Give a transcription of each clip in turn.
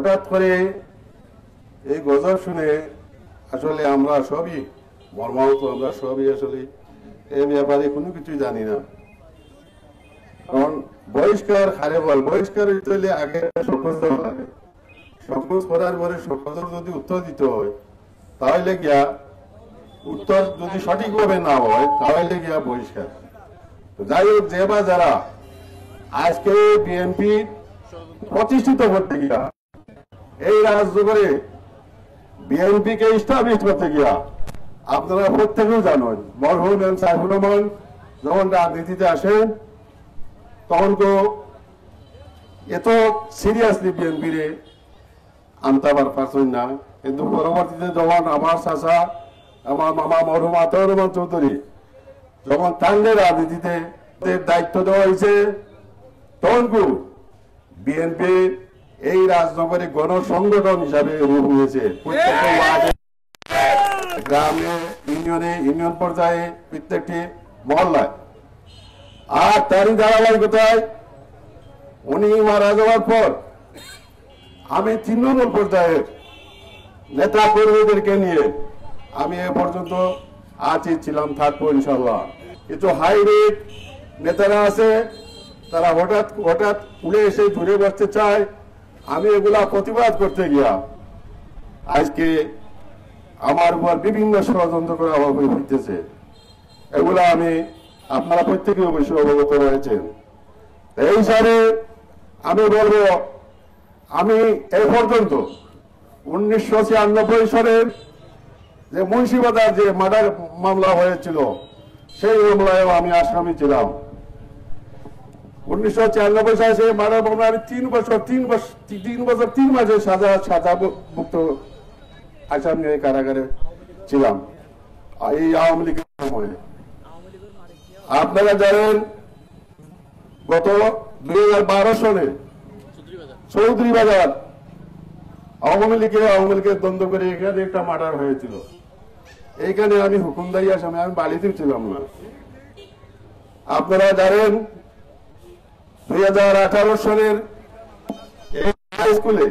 হঠাৎ করে এই গজল শুনে আসলে আমরা সবই মর্মাহত, আমরা সবই আসলে এই ব্যাপারে কোনো কিছুই জানি না। কারণ বহিষ্কার হারে বল, বহিষ্কার হইতে আগে সকল করার পরে সকল যদি উত্তর দিতে হয়, তাহলে গিয়া উত্তর যদি সঠিকভাবে না হয় তাহলে গিয়া বহিষ্কার। যাই হোক, যে বা যারা আজকে বিএনপি প্রতিষ্ঠিত করতে গিয়া, এই রাজ্য করে বিএনপি কে স্টাবলিশ করতে গিয়া, আপনারা প্রত্যেকেও জানেন মরহুম এম সাইফুর রহমান যখন রাজনীতিতে আসেন তখন তো এত সিরিয়াসলি বিএনপি রে আনতে পারছেন না। কিন্তু পরবর্তীতে যখন আমার চাচা, আমার মামা মরহুম আতাউর রহমান চৌধুরী যখন তাদের রাজনীতিতে দায়িত্ব দেওয়া হয়েছে, তখন বিএনপি এই রাজনগরে গণসংগঠন হিসাবে রূপ নিয়েছে। প্রত্যেকটা ওয়ার্ডে, গ্রামে, ইউনিয়নে, ইউনিয়ন পর্যায়ে, প্রত্যেকটি মহল্লায়। আর তারই ধারাবাহিকতায় উনি মারা যাওয়ার পর আমি তৃণমূল পর্যায়ের নেতা কর্মীদেরকে নিয়ে আমি এ পর্যন্ত ছিলাম, থাকবো ইনশাল্লাহ। কিছু হাই রেট নেতারা আছে, তারা হঠাৎ হঠাৎ উড়ে এসে জুড়ে বসতে চায়। আমি এগুলা প্রতিবাদ করতে গিয়া আজকে আমার উপর বিভিন্ন ষড়যন্ত্র করা হইতেছে। এগুলা আপনারা প্রত্যেকে অবশ্যই অবগত রয়েছেন। এই হিসাবে আমি বলবো, আমি এই পর্যন্ত 1996 সালের যে মুন্সিবাজার যে মার্ডার মামলা হয়েছিল, সেই মামলায় আমি আসামি ছিলাম। 1996 সালে সেই মার্ডার মামলা আমি 3 বছর 3 মাসের সাজা মুক্ত আসামি নিয়ে কারাগারে ছিলাম এই আওয়ামী লীগের সময়ে। আপনারা জানেন গত 2012 সালে চৌধুরী বাজার আওয়ামী লীগের দ্বন্দ্ব করে এখানে একটা মার্ডার হয়েছিল। এইখানে আমি হুকুমদারি আসামি, আমি বাড়িতেও ছিলাম না। আপনারা জানেন 2018 সালের হাই স্কুলে,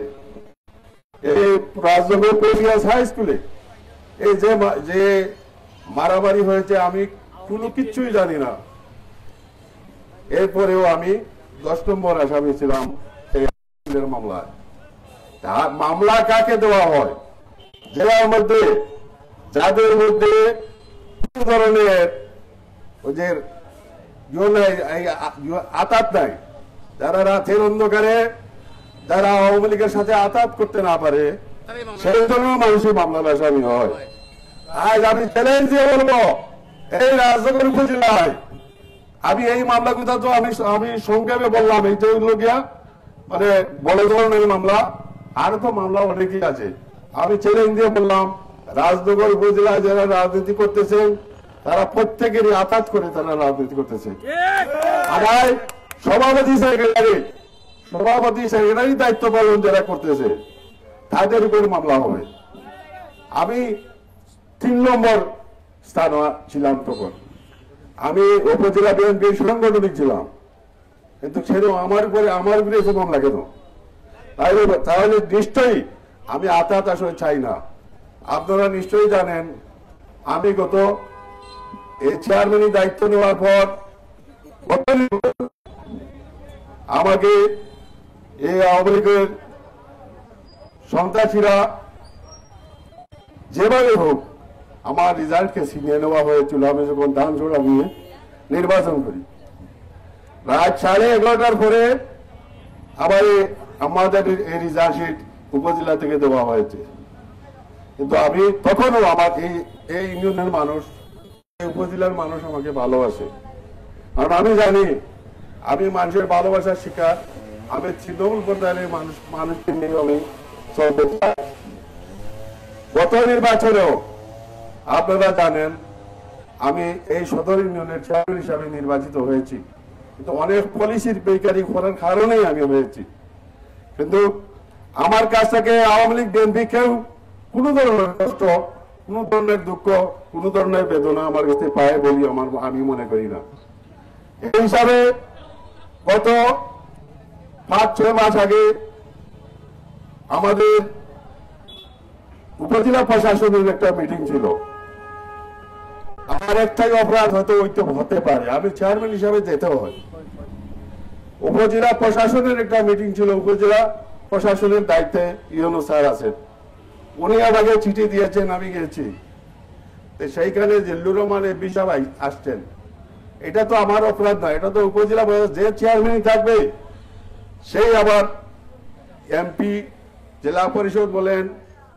এই রাজনগর প্রেমিয়াস হাই স্কুলে এই যে মারামারি হয়েছে, আমি কোনো কিচ্ছুই জানি না। এরপরেও আমি 10 নম্বর আসামি ছিলাম এই মামলায়। মামলা কাকে দেওয়া হয়? জেলার মধ্যে যাদের মধ্যে কোন ধরনের আতাত নাই, যারা রাতের অন্ধকারে যারা আওয়ামী লীগের সাথে আতাত করতে না পারে, সেই জন্য মানুষের মামলার আসামি হয়। আজ আমি চ্যালেঞ্জ দিয়ে বলবো, এই রাজনগর উপজেলায় আমি এই মামলাগুলো তো আমি সংক্ষেপে বললাম, এইটা হইল গিয়া মানে বড় ধরনের মামলা, আরো তো মামলা অনেকই আছে। আমি চ্যালেঞ্জ দিয়ে বললাম, রাজনগর উপজেলায় যারা রাজনীতি করতেছেন তারা প্রত্যেকেরই আঘাত করে তারা রাজনীতি করতেছে। আমার সভাপতি সেক্রেটারি দায়িত্ব পালন যারা করতেছে তাদের উপর মামলা হবে। আমি 3 নম্বর স্থান ছিলাম তখন, আমি উপজেলা বিএনপির সাংগঠনিক ছিলাম, কিন্তু সেরকম আমার উপরে এসে মামলা কেন? তাহলে নিশ্চয়ই আমি আঘাত আসলে চাই না। আপনারা নিশ্চয়ই জানেন, আমি গত এই চেয়ারম্যানের দায়িত্ব নেওয়ার পর আমাকে এই আওয়ামী লীগের সন্ত্রাসীরা যেভাবে হোক আমার রেজাল্টকে ছিনিয়ে নেওয়া হয়েছিল। আমি যখন ধান ছোড়া নিয়ে নির্বাচন করি, রাত 11:30টার পরে আবার আমাদের এই রেজাল্ট শিট উপজেলা থেকে দেওয়া হয়েছে। কিন্তু আমি তখনও আমার এই ইউনিয়নের মানুষ, উপজেলার মানুষ আমাকে ভালোবাসে, কারণ আমি জানি আমি মানুষের ভালোবাসার শিকার। আমি তৃণমূল পর্যায়ের মানুষকে নিয়ে আমি চলতে চাই। গত নির্বাচনেও আপনারা জানেন আমি এই সদর ইউনিয়নের চেয়ারম্যান হিসাবে নির্বাচিত হয়েছি, কিন্তু অনেক পলিসির বেকারি করার কারণেই আমি হয়েছি। কিন্তু আমার কাছ থেকে আওয়ামী লীগ বিএনপি কেউ কোনো ধরনের কষ্ট, কোনো ধরনের দুঃখ, কোনো ধরনের বেদনা আমার কাছে পায় বলি আমি মনে করি না। এই হিসাবে গত 5-6 মাস আগে আমাদের উপজেলা প্রশাসনের একটা মিটিং ছিল। আমার একটাই অপরাধ হয়তো হতে পারে, আমি চেয়ারম্যান হিসাবে যেতে হয়। উপজেলা প্রশাসনের একটা মিটিং ছিল, উপজেলা প্রশাসনের দায়িত্বে ইউনূস স্যার আছেন, উনি আমাকে চিঠি দিয়েছেন, আমি গেছি। সেইখানে জিল্লুর রহমান এমপি সাহেব আসছেন। এটা তো আমার অপরাধ নয়, এটা তো উপজেলা যে চেয়ারম্যান থাকবে সেই আবার এমপি, জেলা পরিষদ বলেন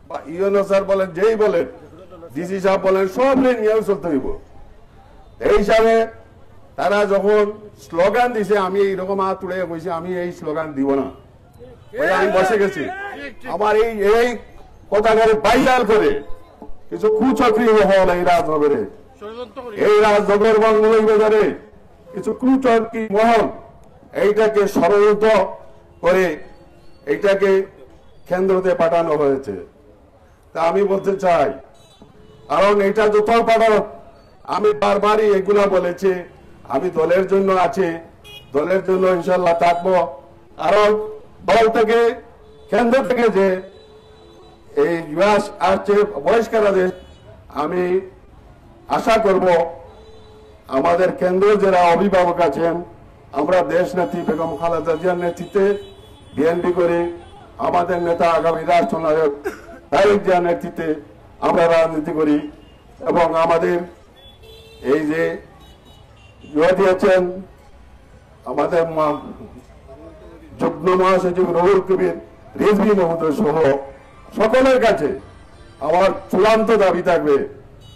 বা ইউনূস স্যার বলেন, যেই বলেন, ডিসি সাহেব বলেন, সব নিয়ে চলতে হইব। এই হিসাবে তারা যখন স্লোগান দিছে, আমি এইরকম হাত তুলে কইছি আমি এই স্লোগান দিব না, আমি বসে গেছি। আমার এই কথাটারে ভাইরাল করে কিছু কুচক্রী মহল এই রাজনগরে, এই রাজনগর বাজারে কিছু কুচক্রী মহল এইটাকে ষড়যন্ত্র করে এইটাকে কেন্দ্রতে পাঠানো হয়েছে। তা আমি বলতে চাই, কারণ এটা যত পাঠানো, আমি বারবারই এগুলা বলেছি, আমি দলের জন্য আছি, দলের জন্য ইনশাল্লাহ থাকবো। কারণ দল থেকে, কেন্দ্র থেকে যে এই আসছে বহিষ্কার আদেশ, আমি আশা করব আমাদের কেন্দ্রের যারা অভিভাবক আছেন, আমরা দেশ নেত্রী বেগম খালেদা জিয়ার নেতৃত্বে বিএনপি করি, আমাদের নেতা আগামী রাষ্ট্রনায়ক তারেক জিয়ার নেতৃত্বে আমরা রাজনীতি করি, এবং আমাদের এই যে দিয়েছেন আমাদের যুগ্ম মহাসচিব রুহুল কবির রিজভী মহোদয় সহ সকলের কাছে আমার চূড়ান্ত দাবি থাকবে,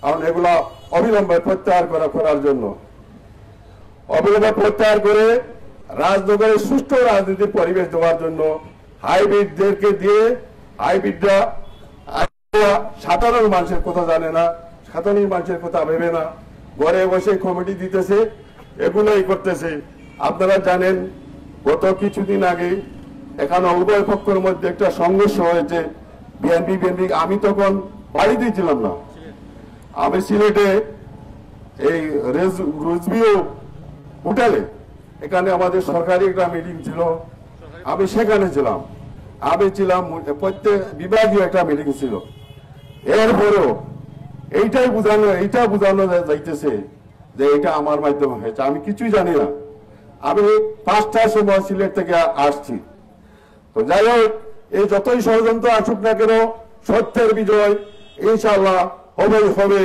কারণ এগুলা অবিলম্বে প্রত্যাহার করার জন্য, অবিলম্বে প্রত্যাহার করে রাজনগরে সুষ্ঠু রাজনীতির পরিবেশ দেওয়ার জন্য হাইব্রিডদেরকে দিয়ে, হাইব্রিডরা সাধারণ মানুষের কথা জানে না, সাধারণ মানুষের কথা ভেবে না, ঘরে বসে কমিটি দিতেছে, এগুলোই করতেছে। আপনারা জানেন কিছুদিন আগে এখানে উভয় পক্ষের মধ্যে একটা সংঘর্ষ হয়েছে, বিএনপি। আমি তখন বাড়িতেই ছিলাম না, আমি সিলেটে এই রুজবিও হোটেলে, এখানে আমাদের সরকারি একটা মিটিং ছিল, আমি সেখানে ছিলাম। আমি ছিলাম প্রত্যেক বিভাগীয় একটা মিটিং ছিল। এরপরেও এইটা বোঝানো যাইতেছে যে এটা আমার মাধ্যমে হয়েছে, আমি কিছুই জানি না। আমি 5টার সময় সিলেট থেকে আসছি। তো যাই হোক, এই যতই ষড়যন্ত্র আসুক না কেন, সত্যের বিজয় ইনশাল্লাহ হবে।